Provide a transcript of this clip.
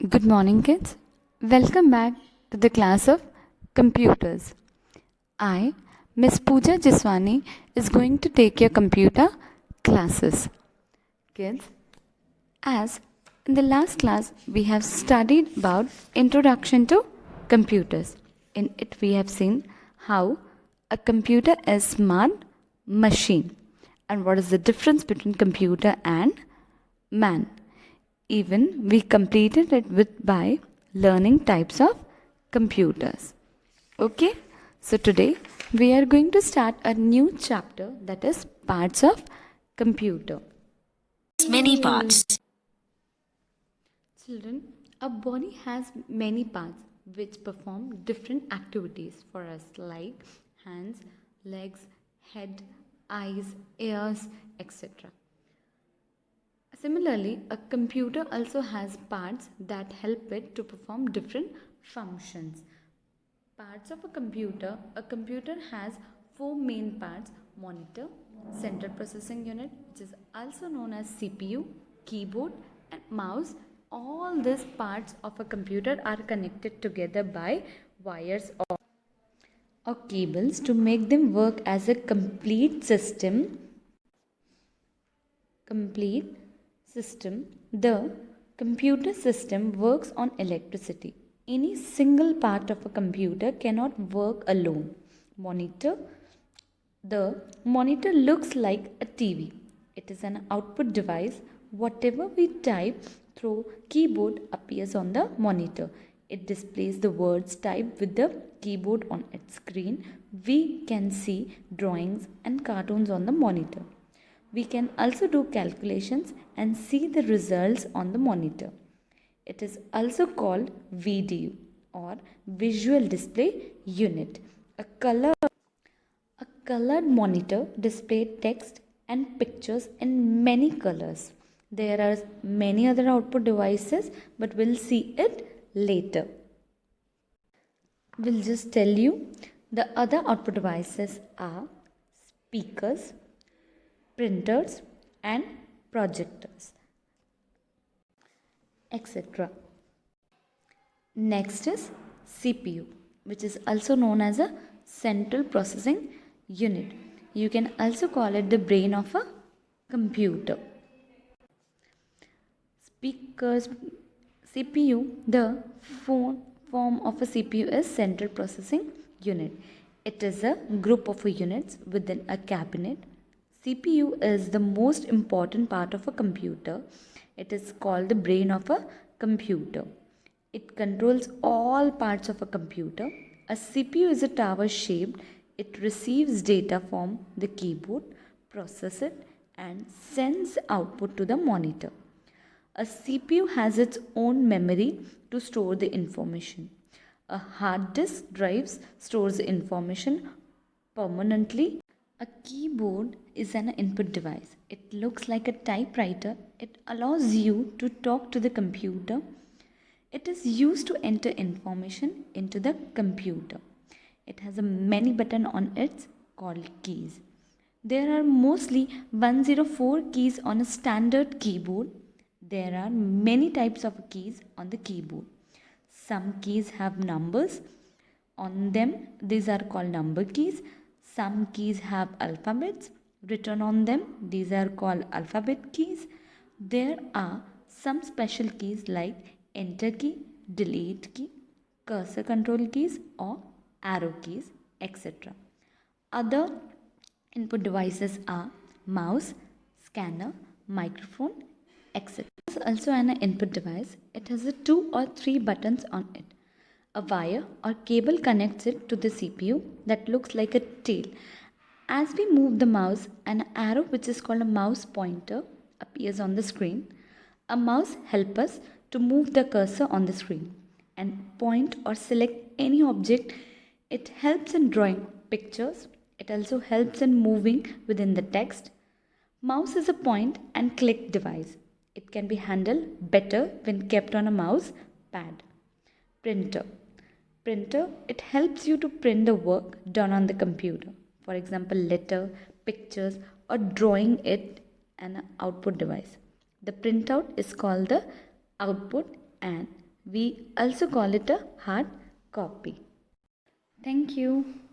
Good morning, kids. Welcome back to the class of computers. I, Miss Pooja Jiswani, is going to take your computer classes. Kids, as in the last class, we have studied about introduction to computers. In it, we have seen how a computer is smart machine and what is the difference between computer and man. Even we completed it with by learning types of computers. Okay, so today we are going to start a new chapter, that is parts of computer. Many parts. Children, our body has many parts which perform different activities for us, like hands, legs, head, eyes, ears, etc. Similarly, a computer also has parts that help it to perform different functions. Parts of a computer has four main parts: monitor, central processing unit, which is also known as CPU, keyboard, and mouse. All these parts of a computer are connected together by wires or cables to make them work as a complete system. The computer system works on electricity. Any single part of a computer cannot work alone. The monitor looks like a TV. It is an output device. Whatever we type through keyboard appears on the monitor. It displays the words typed with the keyboard on its screen. We can see drawings and cartoons on the monitor. We can also do calculations and see the results on the monitor. It is also called VDU or Visual Display Unit. A colored monitor displays text and pictures in many colors. There are many other output devices, but we'll see it later. We'll just tell you the other output devices are speakers, printers, and projectors, etc. Next is CPU, which is also known as a central processing unit. You can also call it the brain of a computer. Speakers, CPU, the form of a CPU is central processing unit. It is a group of units within a cabinet. CPU is the most important part of a computer. It is called the brain of a computer. It controls all parts of a computer. A CPU is a tower shaped. It receives data from the keyboard, processes it, and sends output to the monitor. A CPU has its own memory to store the information. A hard disk drive stores the information permanently. A keyboard is an input device. It looks like a typewriter. It allows you to talk to the computer. It is used to enter information into the computer. It has a many buttons on it called keys. There are mostly 104 keys on a standard keyboard. There are many types of keys on the keyboard. Some keys have numbers on them. These are called number keys. Some keys have alphabets written on them. These are called alphabet keys. There are some special keys like enter key, delete key, cursor control keys or arrow keys, etc. Other input devices are mouse, scanner, microphone, etc. It is also an input device. It has 2 or 3 buttons on it. A wire or cable connects it to the CPU that looks like a tail. As we move the mouse, an arrow which is called a mouse pointer appears on the screen. A mouse helps us to move the cursor on the screen and point or select any object. It helps in drawing pictures. It also helps in moving within the text. Mouse is a point and click device. It can be handled better when kept on a mouse pad. Printer. It helps you to print the work done on the computer. For example, letter, pictures, or drawing it an output device. The printout is called the output and We also call it a hard copy. Thank you.